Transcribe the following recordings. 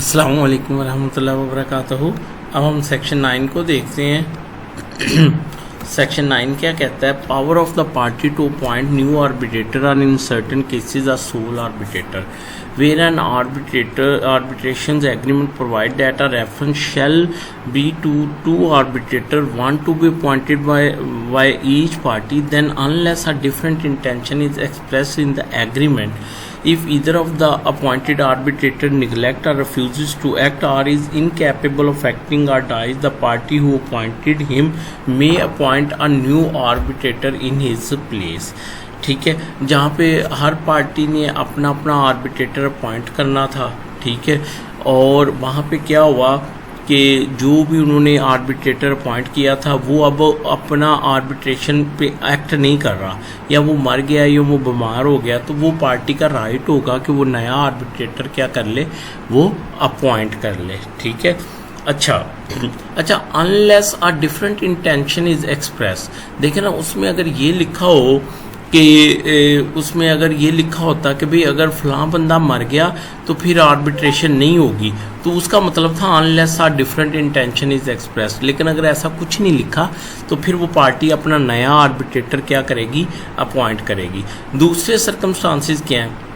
अस्सलाम वालेकुम वरहमतुल्लाहि वबरकातुहू। अब हम सेक्शन 9 को देखते हैं। सेक्शन 9 क्या कहता है? Power of the party to appoint new arbitrator or in certain cases or sole arbitrator where an arbitration's agreement provide that a reference shall be to two arbitrators, one to be appointed by each party, then unless a different intention is expressed in the agreement, if either of the appointed arbitrator neglect or refuses to act or is incapable of acting or dies, the party who appointed him may appoint a new arbitrator in his place। ठीक है, जहाँ पे हर party ने अपना अपना arbitrator appoint करना था। ठीक है, और वहाँ पे क्या हुआ कि जो भी उन्होंने आर्बिट्रेटर अपॉइंट किया था वो अब अपना आर्बिट्रेशन पे एक्ट नहीं कर रहा, या वो मर गया या वो बीमार हो गया, तो वो पार्टी का राइट होगा कि वो नया आर्बिट्रेटर क्या कर ले, वो अपॉइंट कर ले। ठीक है, अच्छा unless a different intention is express. देखे ना, उसमें अगर ये लिखा हो कि उसमें अगर ये लिखा होता कि भाई अगर फलां बंदा मर गया तो फिर आर्बिट्रेशन नहीं होगी, तो उसका मतलब था unless a different intention is express. लेकिन अगर ऐसा कुछ नहीं लिखा तो फिर वो पार्टी अपना नया आर्बिट्रेटर क्या करेगी, अपॉइंट करेगी। दूसरे सर्कमस्टांसिस क्या हैं?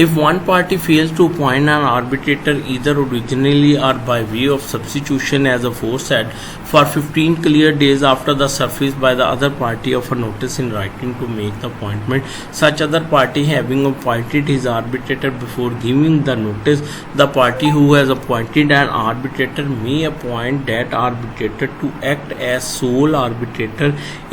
If one party fails to appoint an arbitrator either originally or by way of substitution as aforesaid for 15 clear days after the service by the other party of a notice in writing to make the appointment, such other party having appointed his arbitrator before giving the notice, the party who has appointed an arbitrator may appoint that arbitrator to act as sole arbitrator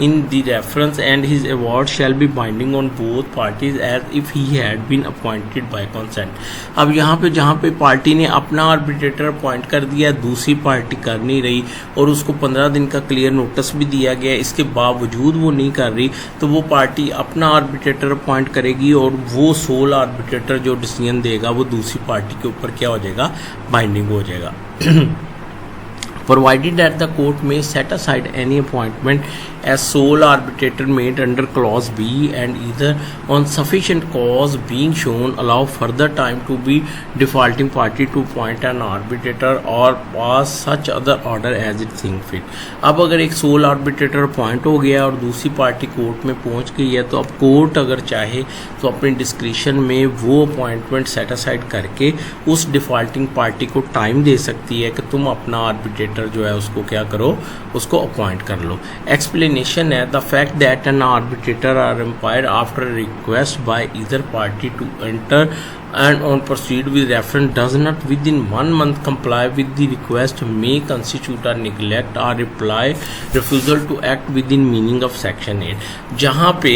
in the reference, and his award shall be binding on both parties as if he had been appointed bye consent. अब यहाँ पे जहाँ पे party ने अपना arbitrator appoint कर दिया, दूसरी पार्टी कर नहीं रही और उसको 15 दिन का क्लियर नोटिस भी दिया गया, इसके बावजूद वो नहीं कर रही, तो वो पार्टी अपना आर्बिट्रेटर अपॉइंट करेगी और वो सोल आर्बिट्रेटर जो डिसीजन देगा वो दूसरी पार्टी के ऊपर क्या हो जाएगा, बाइंडिंग हो जाएगा। Provided that the court may set aside any appointment as sole arbitrator made under clause B, and either on sufficient cause being shown allow further time to be defaulting party to appoint an arbitrator or pass such other order as it think fit। अब अगर एक soul arbitrator appoint हो गया और दूसरी party court में पहुंच गई है, तो अब कोर्ट अगर चाहे तो अपने डिस्क्रिशन में वो अपॉइंटमेंट सेट असाइड करके उस डिफॉल्टिंग पार्टी को टाइम दे सकती है कि तुम अपना आर्बिट्रेटर जो है उसको क्या करो, उसको अपॉइंट कर लो। एक्सप्लेनेशन है the fact that an arbitrator or umpire after request by either party to enter and on proceed with reference does not within 1 month comply with the request may constitute a neglect or refusal to act within meaning of section 8। जहाँ पे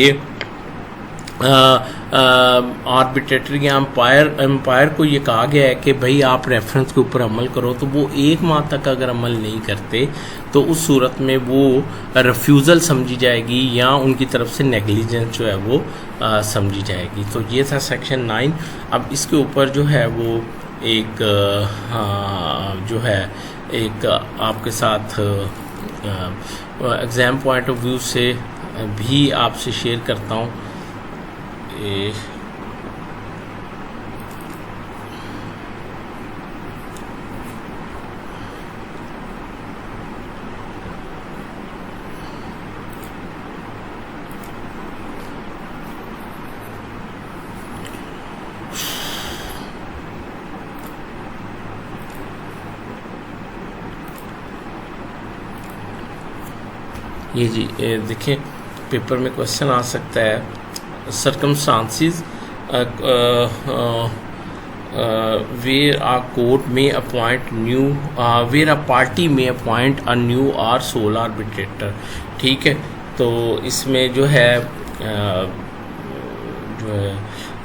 arbitrator या empire को ये कहा गया है कि भाई आप रेफरेंस के ऊपर अमल करो, तो वो 1 माह तक अगर अमल नहीं करते तो उस सूरत में वो रिफ्यूज़ल समझी जाएगी या उनकी तरफ से नेग्लिजेंस जो है वो समझी जाएगी। तो ये था सेक्शन 9। अब इसके ऊपर जो है वो एक जो है एक आपके साथ एग्ज़ाम पॉइंट ऑफ व्यू से भी आपसे शेयर करता हूँ। ये जी देखिए, पेपर में क्वेश्चन आ सकता है। Circumstances where a court may appoint new where a party may appoint a new or sole arbitrator। ठीक है, तो इसमें जो है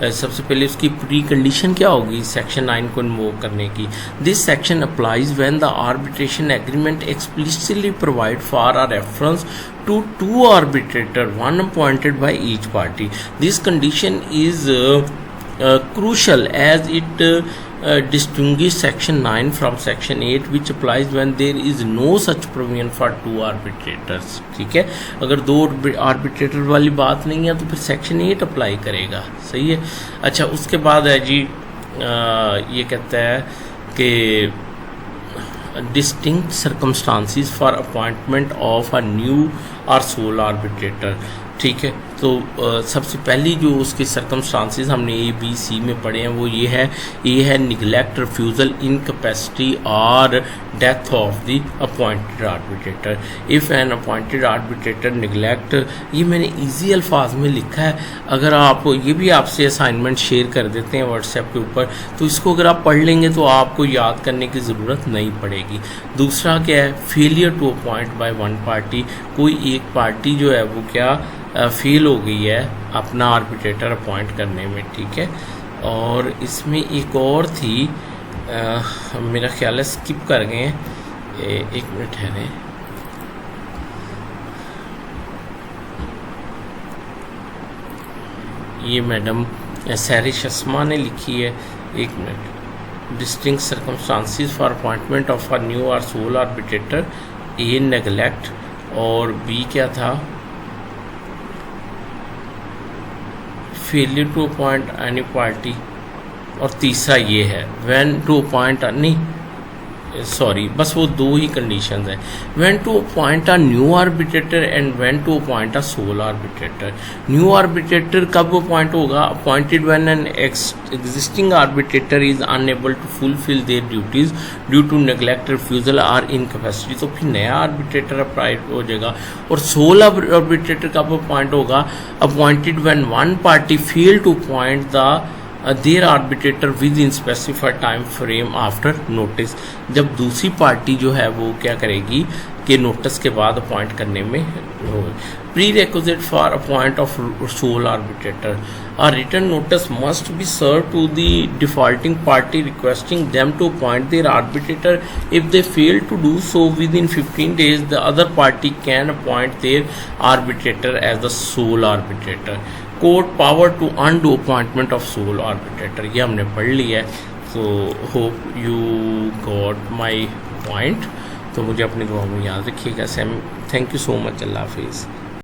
सबसे पहले उसकी प्री कंडीशन क्या होगी सेक्शन 9 को इन्वोक करने की। This section applies when the arbitration agreement explicitly provide for a reference to two arbitrators, one appointed by each party। This condition is crucial as it distinguishes section 9 from section 8 which applies when there is no such provision for two arbitrators। ठीक है, अगर 2 arbitrator वाली बात नहीं है तो फिर section 8 apply करेगा। सही है। अच्छा, उसके बाद है जी ये कहता है कि distinct circumstances for appointment of a new और सोल आर्बिट्रेटर। ठीक है, तो सबसे पहली जो उसके सर्कमस्टांसिस हमने ए बी सी में पढ़े हैं वो ये है निगलेक्ट, रिफ्यूज़ल, इनकैपेसिटी और death of the appointed arbitrator. If an appointed arbitrator neglect, ये मैंने इजी अल्फाज में लिखा है, अगर आप ये भी आपसे असाइनमेंट शेयर कर देते हैं व्हाट्सएप के ऊपर, तो इसको अगर आप पढ़ लेंगे तो आपको याद करने की ज़रूरत नहीं पड़ेगी। दूसरा क्या है, failure to appoint by one party, कोई एक पार्टी जो है वो क्या फेल हो गई है अपना आर्बिट्रेटर अपॉइंट करने में। ठीक है, और इसमें एक और थी, मेरा ख्याल है स्किप कर गए हैं, एक मिनट ठहरें, ये मैडम सैरिश अस्मा ने लिखी है, एक minute. Distinct circumstances for appointment of a new और सोल आर्बिट्रेटर, ए नेगलेक्ट, और बी क्या था, failure to appoint any party, और तीसरा ये है व्हेन टू अपॉइंट नहीं सॉरी बस वो दो ही कंडीशंस हैं, when to appoint a new arbitrator and when to appoint a sole arbitrator. New arbitrator कब अपॉइंट होगा, appointed when an existing arbitrator is unable to fulfil their duties due to neglect, refusal और incapacity, तो फिर नया arbitrator appoint हो जाएगा। और sole arbitrator कब अपॉइंट होगा, appointed when one party fail to appoint the their arbitrator within specified time frame after notice, जब दूसरी पार्टी जो है वो क्या करेगी कि नोटिस के बाद अपॉइंट करने में हो। Prerequisite for appoint of sole arbitrator, a written notice must be served to the defaulting party requesting them to appoint their arbitrator. If they fail to do so within 15 days, the other party can appoint their arbitrator as the sole arbitrator. Court power to undo appointment of sole arbitrator, ये हमने पढ़ लिया है। So hope you got my point. तो मुझे अपनी दुआ में याद रखिएगा। Thank you so much. अल्लाह हाफिज़।